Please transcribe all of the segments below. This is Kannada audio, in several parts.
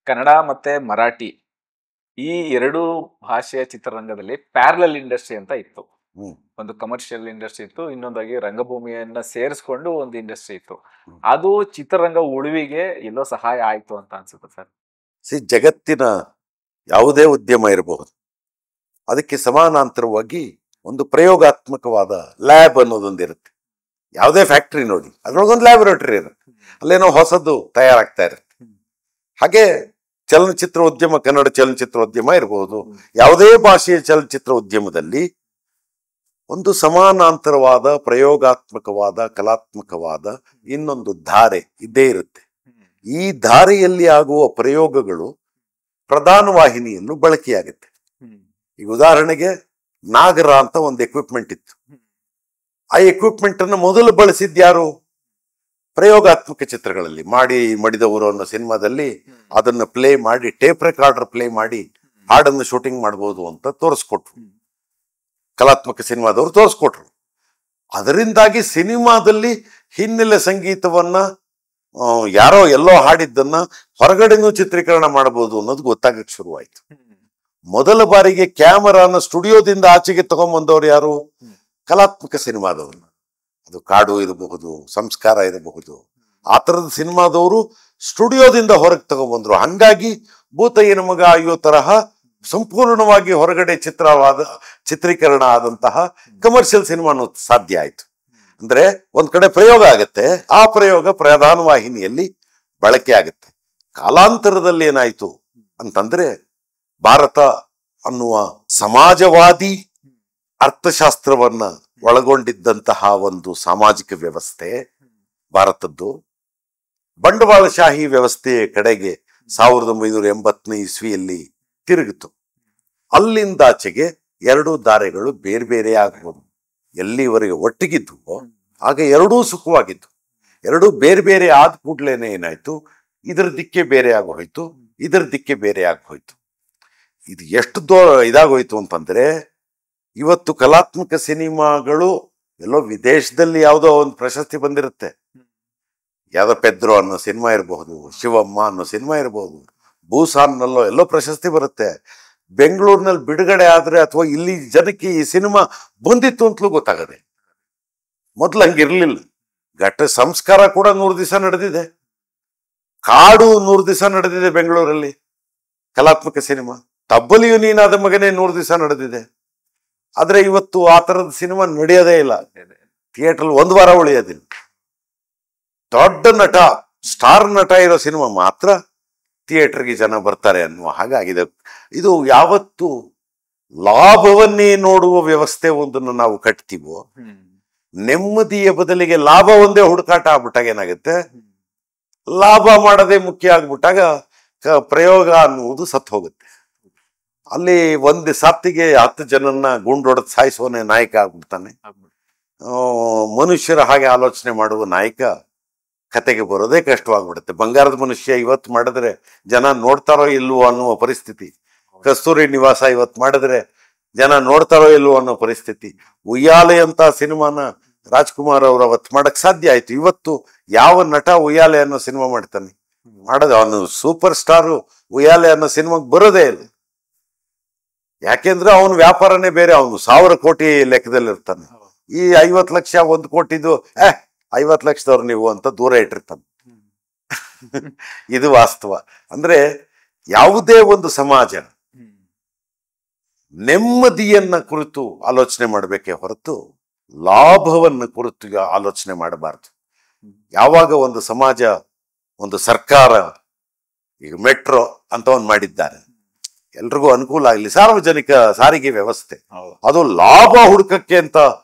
ಕನ್ನಡ ಮತ್ತೆ ಮರಾಠಿ ಈ ಎರಡು ಭಾಷೆಯ ಚಿತ್ರರಂಗದಲ್ಲಿ ಪ್ಯಾರಲಲ್ ಇಂಡಸ್ಟ್ರಿ ಅಂತ ಇತ್ತು. ಒಂದು ಕಮರ್ಷಿಯಲ್ ಇಂಡಸ್ಟ್ರಿ ಇತ್ತು, ಇನ್ನೊಂದಾಗಿ ರಂಗಭೂಮಿಯನ್ನ ಸೇರಿಸ್ಕೊಂಡು ಒಂದು ಇಂಡಸ್ಟ್ರಿ ಇತ್ತು. ಅದು ಚಿತ್ರರಂಗ ಉಳಿವಿಗೆ ಎಲ್ಲೋ ಸಹಾಯ ಆಯ್ತು ಅಂತ ಅನ್ಸುತ್ತೆ ಸರ್. ಜಗತ್ತಿನ ಯಾವುದೇ ಉದ್ಯಮ ಇರಬಹುದು, ಅದಕ್ಕೆ ಸಮಾನಾಂತರವಾಗಿ ಒಂದು ಪ್ರಯೋಗಾತ್ಮಕವಾದ ಲ್ಯಾಬ್ ಅನ್ನೋದೊಂದಿರುತ್ತೆ. ಯಾವುದೇ ಫ್ಯಾಕ್ಟ್ರಿ ನೋಡಿ, ಅದ್ರೊಳಗೊಂದು ಲ್ಯಾಬೊರೇಟರಿ ಇರುತ್ತೆ, ಅಲ್ಲೇನೋ ಹೊಸದು ತಯಾರಾಗ್ತಾ ಇರುತ್ತೆ. ಹಾಗೆ ಚಲನಚಿತ್ರ ಉದ್ಯಮ, ಕನ್ನಡ ಚಲನಚಿತ್ರ ಉದ್ಯಮ ಇರಬಹುದು, ಯಾವುದೇ ಭಾಷೆಯ ಚಲನಚಿತ್ರ ಉದ್ಯಮದಲ್ಲಿ ಒಂದು ಸಮಾನಾಂತರವಾದ ಪ್ರಯೋಗಾತ್ಮಕವಾದ ಕಲಾತ್ಮಕವಾದ ಇನ್ನೊಂದು ಧಾರೆ ಇದ್ದೇ ಇರುತ್ತೆ. ಈ ಧಾರೆಯಲ್ಲಿ ಆಗುವ ಪ್ರಯೋಗಗಳು ಪ್ರಧಾನ ವಾಹಿನಿಯನ್ನು ಬಳಕೆಯಾಗುತ್ತೆ. ಈಗ ಉದಾಹರಣೆಗೆ ನಾಗರ ಅಂತ ಒಂದು ಎಕ್ವಿಪ್ಮೆಂಟ್ ಇತ್ತು. ಆ ಎಕ್ವಿಪ್ಮೆಂಟ್ ಅನ್ನು ಮೊದಲು ಬಳಸಿದ್ಯಾರು? ಪ್ರಯೋಗಾತ್ಮಕ ಚಿತ್ರಗಳಲ್ಲಿ ಮಡಿದವರು ಅನ್ನೋ ಸಿನಿಮಾದಲ್ಲಿ ಅದನ್ನ ಪ್ಲೇ ಮಾಡಿ, ಟೇಪ್ ರೆಕಾರ್ಡರ್ ಪ್ಲೇ ಮಾಡಿ ಹಾಡನ್ನು ಶೂಟಿಂಗ್ ಮಾಡಬಹುದು ಅಂತ ತೋರಿಸ್ಕೊಟ್ರು. ಕಲಾತ್ಮಕ ಸಿನಿಮಾದವರು ತೋರಿಸ್ಕೊಟ್ರು. ಅದರಿಂದಾಗಿ ಸಿನಿಮಾದಲ್ಲಿ ಹಿನ್ನೆಲೆ ಸಂಗೀತವನ್ನ ಯಾರೋ ಎಲ್ಲೋ ಹಾಡಿದ್ದನ್ನ ಹೊರಗಡೆನೂ ಚಿತ್ರೀಕರಣ ಮಾಡಬಹುದು ಅನ್ನೋದು ಗೊತ್ತಾಗಕ್ಕೆ ಶುರುವಾಯ್ತು. ಮೊದಲ ಬಾರಿಗೆ ಕ್ಯಾಮರಾನ ಸ್ಟುಡಿಯೋದಿಂದ ಆಚೆಗೆ ತಗೊಂಡ್ಬಂದವರು ಯಾರು? ಕಲಾತ್ಮಕ ಸಿನಿಮಾದವರು. ಅದು ಕಾಡು ಇರಬಹುದು, ಸಂಸ್ಕಾರ ಇರಬಹುದು, ಆ ತರದ ಸಿನಿಮಾದವರು ಸ್ಟುಡಿಯೋದಿಂದ ಹೊರಗೆ ತಗೊಂಡ್ಬಂದ್ರು. ಹಂಗಾಗಿ ಭೂತಯ್ಯನ ಮಗ ಅಯ್ಯೋ ತರಹ ಸಂಪೂರ್ಣವಾಗಿ ಹೊರಗಡೆ ಚಿತ್ರೀಕರಣ ಆದಂತಹ ಕಮರ್ಷಿಯಲ್ ಸಿನಿಮಾನು ಸಾಧ್ಯ ಆಯ್ತು. ಅಂದ್ರೆ ಒಂದ್ ಕಡೆ ಪ್ರಯೋಗ ಆಗತ್ತೆ, ಆ ಪ್ರಯೋಗ ಪ್ರಧಾನ ವಾಹಿನಿಯಲ್ಲಿ ಬಳಕೆ ಆಗುತ್ತೆ. ಕಾಲಾಂತರದಲ್ಲಿ ಏನಾಯ್ತು ಅಂತಂದ್ರೆ, ಭಾರತ ಅನ್ನುವ ಸಮಾಜವಾದಿ ಅರ್ಥಶಾಸ್ತ್ರವನ್ನ ಒಳಗೊಂಡಿದ್ದಂತಹ ಒಂದು ಸಾಮಾಜಿಕ ವ್ಯವಸ್ಥೆ ಭಾರತದ್ದು ಬಂಡವಾಳಶಾಹಿ ವ್ಯವಸ್ಥೆಯ ಕಡೆಗೆ 1980ನೇ ಇಸ್ವಿಯಲ್ಲಿ ತಿರುಗಿತು. ಅಲ್ಲಿಂದಾಚೆಗೆ ಎರಡು ದಾರೆಗಳು ಬೇರೆ ಬೇರೆ ಆಗಬಹುದು. ಎಲ್ಲಿವರೆಗೆ ಒಟ್ಟಿಗಿದ್ವು ಆಗ ಎರಡೂ ಸುಖವಾಗಿತ್ತು. ಎರಡೂ ಬೇರೆ ಬೇರೆ ಆದ ಕೂಡ್ಲೇನೆ ಏನಾಯ್ತು, ಇದರ ದಿಕ್ಕೆ ಬೇರೆ ಆಗೋಯ್ತು, ಇದರ ದಿಕ್ಕೆ ಬೇರೆ ಆಗೋಯ್ತು. ಇದು ಎಷ್ಟು ಇದಾಗೋಯ್ತು ಅಂತಂದ್ರೆ, ಇವತ್ತು ಕಲಾತ್ಮಕ ಸಿನಿಮಾಗಳು ಎಲ್ಲೋ ವಿದೇಶದಲ್ಲಿ ಯಾವುದೋ ಒಂದು ಪ್ರಶಸ್ತಿ ಬಂದಿರುತ್ತೆ. ಯಾವ್ದೋ ಪೆದ್ರೋ ಅನ್ನೋ ಸಿನಿಮಾ ಇರಬಹುದು, ಶಿವಮ್ಮ ಅನ್ನೋ ಸಿನಿಮಾ ಇರಬಹುದು, ಬೂಸಾನ್ನಲ್ಲೋ ಎಲ್ಲೋ ಪ್ರಶಸ್ತಿ ಬರುತ್ತೆ. ಬೆಂಗಳೂರಿನಲ್ಲಿ ಬಿಡುಗಡೆ ಆದ್ರೆ ಅಥವಾ ಇಲ್ಲಿ ಜನಕ್ಕೆ ಈ ಸಿನಿಮಾ ಬಂದಿತ್ತು ಅಂತಲೂ ಗೊತ್ತಾಗದೆ. ಮೊದ್ಲು ಹಂಗಿರ್ಲಿಲ್ಲ. ಘಟ್ಟ ಸಂಸ್ಕಾರ ಕೂಡ 100 ದಿವಸ ನಡೆದಿದೆ, ಕಾಡು 100 ದಿವಸ ನಡೆದಿದೆ ಬೆಂಗಳೂರಲ್ಲಿ ಕಲಾತ್ಮಕ ಸಿನಿಮಾ. ತಬ್ಬಲಿಯು ನೀನಾದ ಮಗನೇ 100 ದಿವಸ ನಡೆದಿದೆ. ಆದ್ರೆ ಇವತ್ತು ಆ ತರದ ಸಿನಿಮಾ ನಡೆಯೋದೇ ಇಲ್ಲ. ಥಿಯೇಟರ್ 1 ವಾರ ಉಳಿಯೋದಿಲ್ಲ. ದೊಡ್ಡ ನಟ, ಸ್ಟಾರ್ ನಟ ಇರೋ ಸಿನಿಮಾ ಮಾತ್ರ ಥಿಯೇಟರ್ಗೆ ಜನ ಬರ್ತಾರೆ ಅನ್ನುವ ಹಾಗಾಗಿದೆ. ಇದು ಯಾವತ್ತು ಲಾಭವನ್ನೇ ನೋಡುವ ವ್ಯವಸ್ಥೆ ಒಂದನ್ನು ನಾವು ಕಟ್ತೀವೋ, ನೆಮ್ಮದಿಯ ಬದಲಿಗೆ ಲಾಭ ಒಂದೇ ಹುಡುಕಾಟ ಆಗ್ಬಿಟ್ಟಾಗ ಏನಾಗುತ್ತೆ, ಲಾಭ ಮಾಡದೆ ಮುಖ್ಯ ಆಗ್ಬಿಟ್ಟಾಗ ಪ್ರಯೋಗ ಅನ್ನುವುದು ಸತ್ತು ಹೋಗುತ್ತೆ. ಅಲ್ಲಿ ಒಂದು ಸಾತ್ತಿಗೆ 10 ಜನನ್ನ ಗುಂಡೊಡೆದು ಸಾಯಿಸುವನೇ ನಾಯಕ ಆಗ್ಬಿಡ್ತಾನೆ. ಮನುಷ್ಯರ ಹಾಗೆ ಆಲೋಚನೆ ಮಾಡುವ ನಾಯಕ ಕತೆಗೆ ಬರೋದೇ ಕಷ್ಟವಾಗ್ಬಿಡುತ್ತೆ. ಬಂಗಾರದ ಮನುಷ್ಯ ಇವತ್ತು ಮಾಡಿದ್ರೆ ಜನ ನೋಡ್ತಾರೋ ಇಲ್ವೋ ಅನ್ನುವ ಪರಿಸ್ಥಿತಿ. ಕಸ್ತೂರಿ ನಿವಾಸ ಇವತ್ತು ಮಾಡಿದ್ರೆ ಜನ ನೋಡ್ತಾರೋ ಇಲ್ವೋ ಅನ್ನೋ ಪರಿಸ್ಥಿತಿ. ಉಯ್ಯಾಲೆ ಅಂತ ಸಿನಿಮಾನ ರಾಜ್ಕುಮಾರ್ ಅವರು ಅವತ್ತು ಮಾಡಕ್ ಸಾಧ್ಯ ಆಯ್ತು. ಇವತ್ತು ಯಾವ ನಟ ಉಯ್ಯಾಲೆ ಅನ್ನೋ ಸಿನಿಮಾ ಮಾಡ್ತಾನೆ? ಮಾಡೋದು ಅವನು ಸೂಪರ್ ಸ್ಟಾರು ಉಯ್ಯಾಲೆ ಅನ್ನೋ ಸಿನಿಮಾಗೆ ಬರೋದೇ ಇಲ್ಲ. ಯಾಕೆಂದ್ರೆ ಅವನ ವ್ಯಾಪಾರನೇ ಬೇರೆ. ಅವನು 1000 ಕೋಟಿ ಲೆಕ್ಕದಲ್ಲಿ ಇರ್ತಾನೆ. ಈ 50 ಲಕ್ಷ 1 ಕೋಟಿದು 50 ಲಕ್ಷದವ್ರು ನೀವು ಅಂತ ದೂರ ಇಟ್ಟಿರ್ತಾನೆ. ಇದು ವಾಸ್ತವ. ಅಂದ್ರೆ ಯಾವುದೇ ಒಂದು ಸಮಾಜ ನೆಮ್ಮದಿಯನ್ನ ಕುರಿತು ಆಲೋಚನೆ ಮಾಡಬೇಕೇ ಹೊರತು ಲಾಭವನ್ನು ಕುರಿತು ಆಲೋಚನೆ ಮಾಡಬಾರ್ದು. ಯಾವಾಗ ಒಂದು ಸಮಾಜ, ಒಂದು ಸರ್ಕಾರ, ಈಗ ಮೆಟ್ರೋ ಅಂತ ಒಂದು ಮಾಡಿದ್ದಾರೆ, ಎಲ್ರಿಗೂ ಅನುಕೂಲ ಆಗಲಿ, ಸಾರ್ವಜನಿಕ ಸಾರಿಗೆ ವ್ಯವಸ್ಥೆ, ಅದು ಲಾಭ ಹುಡುಕಕ್ಕೆ ಅಂತ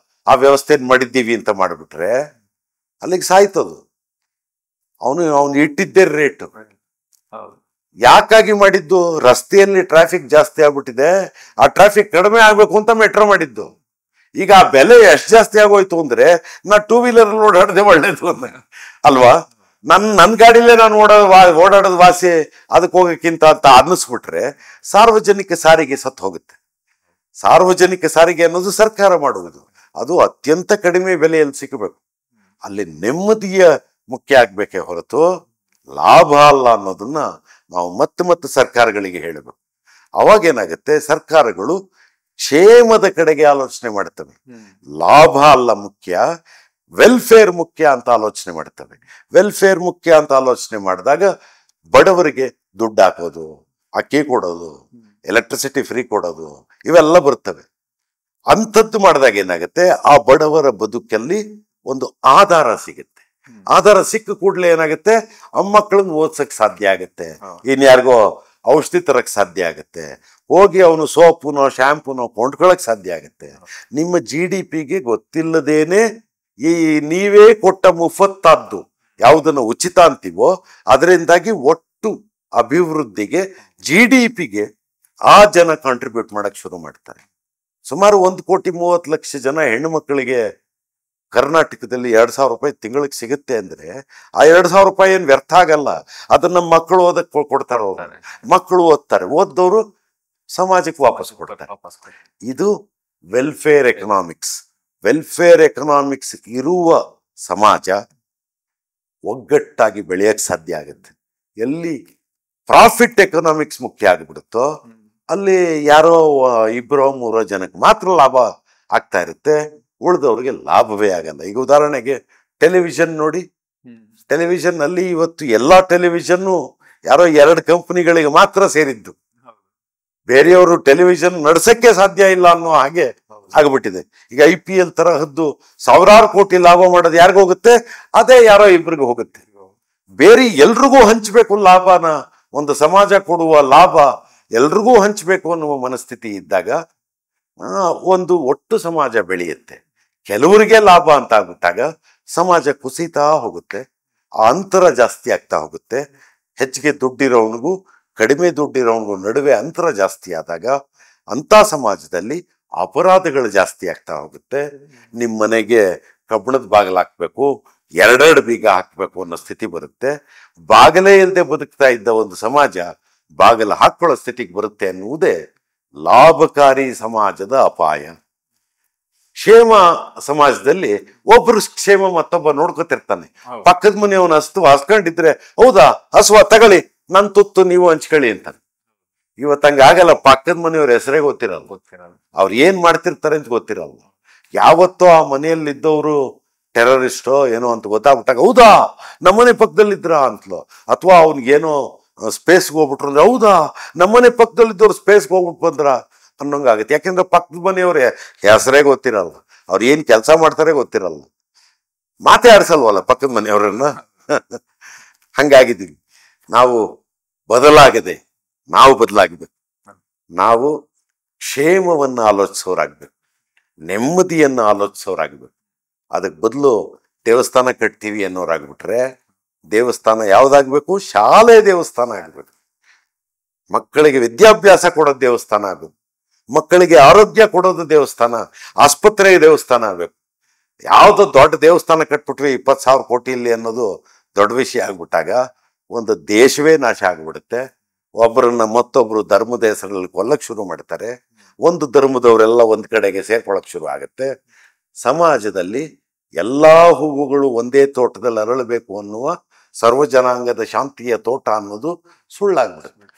ಆ ವ್ಯವಸ್ಥೆಯನ್ನು ಮಾಡಿದ್ದೀವಿ ಅಂತ ಮಾಡಿಬಿಟ್ರೆ ಅಲ್ಲಿಗೆ ಸಾಯ್ತದು. ಅವನು ಇಟ್ಟಿದ್ದೇ ರೇಟ್. ಯಾಕಾಗಿ ಮಾಡಿದ್ದು? ರಸ್ತೆಯಲ್ಲಿ ಟ್ರಾಫಿಕ್ ಜಾಸ್ತಿ ಆಗ್ಬಿಟ್ಟಿದೆ, ಆ ಟ್ರಾಫಿಕ್ ಕಡಿಮೆ ಆಗ್ಬೇಕು ಅಂತ ಮೆಟ್ರೋ ಮಾಡಿದ್ದು. ಈಗ ಆ ಬೆಲೆ ಎಷ್ಟು ಜಾಸ್ತಿ ಆಗೋಯ್ತು ಅಂದ್ರೆ, ನಾ 2 ವೀಲರ್ ಓಡಾಡದೆ ಒಳ್ಳೇದು ಅಲ್ವಾ? ನನ್ ಗಾಡಿಲೇ ನಾನು ಓಡಾಡೋದು ವಾಸಿ, ಅದಕ್ಕೆ ಹೋಗಕ್ಕಿಂತ ಅಂತ ಅನ್ನಿಸ್ಬಿಟ್ರೆ ಸಾರ್ವಜನಿಕ ಸಾರಿಗೆ ಸತ್ತು ಹೋಗುತ್ತೆ. ಸಾರ್ವಜನಿಕ ಸಾರಿಗೆ ಅನ್ನೋದು ಸರ್ಕಾರ ಮಾಡುವುದು, ಅದು ಅತ್ಯಂತ ಕಡಿಮೆ ಬೆಲೆಯಲ್ಲಿ ಸಿಗಬೇಕು. ಅಲ್ಲಿ ನೆಮ್ಮದಿಯ ಮುಖ್ಯ ಆಗ್ಬೇಕೇ ಹೊರತು ಲಾಭ ಅಲ್ಲ ಅನ್ನೋದನ್ನ ನಾವು ಮತ್ತೆ ಮತ್ತೆ ಸರ್ಕಾರಗಳಿಗೆ ಹೇಳಬೇಕು. ಅವಾಗ ಏನಾಗುತ್ತೆ, ಸರ್ಕಾರಗಳು ಕ್ಷೇಮದ ಕಡೆಗೆ ಆಲೋಚನೆ ಮಾಡ್ತವೆ. ಲಾಭ ಅಲ್ಲ ಮುಖ್ಯ, ವೆಲ್ಫೇರ್ ಮುಖ್ಯ ಅಂತ ಆಲೋಚನೆ ಮಾಡ್ತವೆ. ವೆಲ್ಫೇರ್ ಮುಖ್ಯ ಅಂತ ಆಲೋಚನೆ ಮಾಡಿದಾಗ ಬಡವರಿಗೆ ದುಡ್ಡು ಹಾಕೋದು, ಅಕ್ಕಿ ಕೊಡೋದು, ಎಲೆಕ್ಟ್ರಿಸಿಟಿ ಫ್ರೀ ಕೊಡೋದು, ಇವೆಲ್ಲ ಬರ್ತವೆ. ಅಂಥದ್ದು ಮಾಡಿದಾಗ ಏನಾಗುತ್ತೆ, ಆ ಬಡವರ ಬದುಕಲ್ಲಿ ಒಂದು ಆಧಾರ ಸಿಗುತ್ತೆ. ಆಧಾರ ಸಿಕ್ಕ ಕೂಡಲೇ ಏನಾಗುತ್ತೆ, ಆ ಮಕ್ಕಳನ್ನ ಓದ್ಸಕ್ ಸಾಧ್ಯ ಆಗುತ್ತೆ, ಇನ್ಯಾರಿಗೋ ಔಷಧಿ ತರಕ್ ಸಾಧ್ಯ ಆಗುತ್ತೆ, ಹೋಗಿ ಅವನು ಸೋಪುನೋ ಶಾಂಪೂನೋ ಕೊಂಡ್ಕೊಳಕ್ ಸಾಧ್ಯ ಆಗುತ್ತೆ. ನಿಮ್ಮ GDP-ಗೆ ಗೊತ್ತಿಲ್ಲದೇನೆ ಈ ನೀವೇ ಕೊಟ್ಟ ಮುಫತ್ತಾದ್ದು ಯಾವುದನ್ನ ಉಚಿತ ಅಂತೀವೋ ಅದರಿಂದಾಗಿ ಒಟ್ಟು ಅಭಿವೃದ್ಧಿಗೆ GDP-ಗೆ ಆ ಜನ ಕಾಂಟ್ರಿಬ್ಯೂಟ್ ಮಾಡಕ್ ಶುರು ಮಾಡ್ತಾರೆ. ಸುಮಾರು 1,30,30,00,000 ಜನ ಹೆಣ್ಣು ಮಕ್ಕಳಿಗೆ ಕರ್ನಾಟಕದಲ್ಲಿ 2,000 ರೂಪಾಯಿ ತಿಂಗಳಿಗೆ ಸಿಗುತ್ತೆ ಅಂದ್ರೆ ಆ 2,000 ರೂಪಾಯಿ ಏನ್ ವ್ಯರ್ಥ ಆಗಲ್ಲ. ಅದನ್ನ ಮಕ್ಕಳು ಓದಕ್ ಕೊಡ್ತಾರೆ, ಮಕ್ಕಳು ಓದ್ತಾರೆ, ಓದ್ದವರು ಸಮಾಜಕ್ಕೆ ವಾಪಸ್ ಕೊಡ್ತಾರೆ. ಇದು ವೆಲ್ಫೇರ್ ಎಕನಾಮಿಕ್ಸ್. ವೆಲ್ಫೇರ್ ಎಕನಾಮಿಕ್ಸ್ ಇರುವ ಸಮಾಜ ಒಗ್ಗಟ್ಟಾಗಿ ಬೆಳೆಯಕ್ ಸಾಧ್ಯ ಆಗುತ್ತೆ. ಎಲ್ಲಿ ಪ್ರಾಫಿಟ್ ಎಕನಾಮಿಕ್ಸ್ ಮುಖ್ಯ ಆಗ್ಬಿಡುತ್ತೋ ಅಲ್ಲಿ ಯಾರೋ 2-3 ಜನಕ್ಕೆ ಮಾತ್ರ ಲಾಭ ಆಗ್ತಾ ಇರುತ್ತೆ, ಉಳಿದವ್ರಿಗೆ ಲಾಭವೇ ಆಗಲ್ಲ. ಈಗ ಉದಾಹರಣೆಗೆ ಟೆಲಿವಿಷನ್ ನೋಡಿ, ಟೆಲಿವಿಷನ್ ಅಲ್ಲಿ ಇವತ್ತು ಎಲ್ಲಾ ಟೆಲಿವಿಷನ್ನು ಯಾರೋ 2 ಕಂಪನಿಗಳಿಗೆ ಮಾತ್ರ ಸೇರಿದ್ದು. ಬೇರೆಯವರು ಟೆಲಿವಿಷನ್ ನಡ್ಸಕ್ಕೆ ಸಾಧ್ಯ ಇಲ್ಲ ಅನ್ನೋ ಹಾಗೆ ಆಗ್ಬಿಟ್ಟಿದೆ. ಈಗ IPL ತರಹದ್ದು ಸಾವಿರಾರು ಕೋಟಿ ಲಾಭ ಮಾಡೋದು ಯಾರಿಗೋಗುತ್ತೆ, ಅದೇ ಯಾರೋ ಇಬ್ಬರಿಗೆ ಹೋಗುತ್ತೆ. ಬೇರೆ ಎಲ್ರಿಗೂ ಹಂಚ್ಬೇಕು ಲಾಭನ, ಒಂದು ಸಮಾಜ ಕೊಡುವ ಲಾಭ ಎಲ್ರಿಗೂ ಹಂಚ್ಬೇಕು ಅನ್ನುವ ಮನಸ್ಥಿತಿ ಇದ್ದಾಗ ಒಂದು ಒಟ್ಟು ಸಮಾಜ ಬೆಳೆಯುತ್ತೆ. ಕೆಲವರಿಗೆ ಲಾಭ ಅಂತ ಆಗ್ಬಿಟ್ಟಾಗ ಸಮಾಜ ಕುಸಿತಾ ಹೋಗುತ್ತೆ, ಆ ಅಂತರ ಜಾಸ್ತಿ ಆಗ್ತಾ ಹೋಗುತ್ತೆ. ಹೆಚ್ಚಿಗೆ ದುಡ್ಡಿರೋವನಿಗೂ ಕಡಿಮೆ ದುಡ್ಡಿರೋವನಿಗೂ ನಡುವೆ ಅಂತರ ಜಾಸ್ತಿ ಆದಾಗ ಅಂತ ಸಮಾಜದಲ್ಲಿ ಅಪರಾಧಗಳು ಜಾಸ್ತಿ ಆಗ್ತಾ ಹೋಗುತ್ತೆ. ನಿಮ್ಮ ಮನೆಗೆ ಕಬ್ಬಣದ ಬಾಗಿಲು ಹಾಕ್ಬೇಕು, 2 ಬೀಗ ಹಾಕ್ಬೇಕು ಅನ್ನೋ ಸ್ಥಿತಿ ಬರುತ್ತೆ. ಬಾಗಿಲೇ ಇಲ್ಲದೆ ಬದುಕ್ತಾ ಇದ್ದ ಒಂದು ಸಮಾಜ ಬಾಗಿಲು ಹಾಕೊಳ್ಳೋ ಸ್ಥಿತಿಗೆ ಬರುತ್ತೆ ಅನ್ನುವುದೇ ಲಾಭಕಾರಿ ಸಮಾಜದ ಅಪಾಯ. ಕ್ಷೇಮ ಸಮಾಜದಲ್ಲಿ ಒಬ್ರು ಕ್ಷೇಮ ಮತ್ತೊಬ್ಬ ನೋಡ್ಕೊತಿರ್ತಾನೆ. ಪಕ್ಕದ ಮನೆಯವನ ಹಸ್ಕೊಂಡಿದ್ರೆ, ಹೌದಾ ಹಸುವ ತಗೊಳ್ಳಿ, ನನ್ ತುತ್ತು ನೀವು ಹಂಚ್ಕೊಳ್ಳಿ ಅಂತಾನೆ. ಇವತ್ತು ಹಂಗಾಗಲ್ಲ, ಪಕ್ಕದ ಮನೆಯವ್ರ ಹೆಸರೇ ಗೊತ್ತಿರಲ್ಲ, ಅವ್ರು ಏನ್ ಮಾಡ್ತಿರ್ತಾರೆ ಅಂತ ಗೊತ್ತಿರಲ್ಲ. ಯಾವತ್ತೋ ಆ ಮನೆಯಲ್ಲಿದ್ದವರು ಟೆರರಿಸ್ಟೋ ಏನೋ ಅಂತ ಗೊತ್ತಾಗ್ಬಿಟ್ಟಾಗ, ಹೌದಾ ನಮ್ಮನೆ ಪಕ್ಕದಲ್ಲಿದ್ರ ಅಂತಲೋ, ಅಥವಾ ಅವ್ನಿಗೇನೋ ಸ್ಪೇಸ್ಗೆ ಹೋಗ್ಬಿಟ್ರು ಅಂದ್ರೆ, ಹೌದಾ ನಮ್ಮನೆ ಪಕ್ಕದಲ್ಲಿದ್ದವ್ರು ಸ್ಪೇಸ್ಗೆ ಹೋಗ್ಬಿಟ್ಟು ಬಂದ್ರ ಅನ್ನೋಂಗಾಗುತ್ತೆ. ಯಾಕೆಂದ್ರೆ ಪಕ್ಕದ ಮನೆಯವ್ರೆ ಹೆಸರೇ ಗೊತ್ತಿರಲ್ಲ, ಅವ್ರು ಏನ್ ಕೆಲಸ ಮಾಡ್ತಾರೆ ಗೊತ್ತಿರಲ್ಲ, ಮಾತೇ ಆಡ್ಸಲ್ವಲ್ಲ ಪಕ್ಕದ ಮನೆಯವ್ರನ್ನ. ಹಂಗಾಗಿದ್ದೀವಿ ನಾವು. ನಾವು ಬದಲಾಗಬೇಕು. ನಾವು ಕ್ಷೇಮವನ್ನು ಆಲೋಚಿಸೋರಾಗ್ಬೇಕು, ನೆಮ್ಮದಿಯನ್ನು ಆಲೋಚಿಸೋರಾಗ್ಬೇಕು. ಅದಕ್ಕೆ ಬದಲು ದೇವಸ್ಥಾನ ಕಟ್ತೀವಿ ಅನ್ನೋರಾಗ್ಬಿಟ್ರೆ, ದೇವಸ್ಥಾನ ಯಾವ್ದಾಗ್ಬೇಕು, ಶಾಲೆ ದೇವಸ್ಥಾನ ಆಗ್ಬೇಕು. ಮಕ್ಕಳಿಗೆ ವಿದ್ಯಾಭ್ಯಾಸ ಕೊಡೋದು ದೇವಸ್ಥಾನ ಆಗ್ಬೇಕು, ಮಕ್ಕಳಿಗೆ ಆರೋಗ್ಯ ಕೊಡೋದು ದೇವಸ್ಥಾನ, ಆಸ್ಪತ್ರೆಗೆ ದೇವಸ್ಥಾನ ಆಗ್ಬೇಕು. ಯಾವ್ದೋ ದೊಡ್ಡ ದೇವಸ್ಥಾನ ಕಟ್ಬಿಟ್ವಿ 20,000 ಕೋಟಿಯಲ್ಲಿ ಅನ್ನೋದು ದೊಡ್ಡ ವಿಷಯ ಆಗ್ಬಿಟ್ಟಾಗ ಒಂದು ದೇಶವೇ ನಾಶ ಆಗ್ಬಿಡುತ್ತೆ. ಒಬ್ಬರನ್ನ ಮತ್ತೊಬ್ರು ಧರ್ಮದ ಹೆಸರಲ್ಲಿ ಕೊಲ್ಲಕ್ ಶುರು ಮಾಡ್ತಾರೆ, ಒಂದು ಧರ್ಮದವರೆಲ್ಲ ಒಂದ್ ಕಡೆಗೆ ಸೇರ್ಕೊಳಕ್ ಶುರು ಆಗುತ್ತೆ. ಸಮಾಜದಲ್ಲಿ ಎಲ್ಲಾ ಹೂವುಗಳು ಒಂದೇ ತೋಟದಲ್ಲಿ ಅರಳಬೇಕು ಅನ್ನುವ ಸರ್ವಜನಾಂಗದ ಶಾಂತಿಯ ತೋಟ ಅನ್ನೋದು ಸುಳ್ಳಾಗ್ಬಿಡುತ್ತೆ.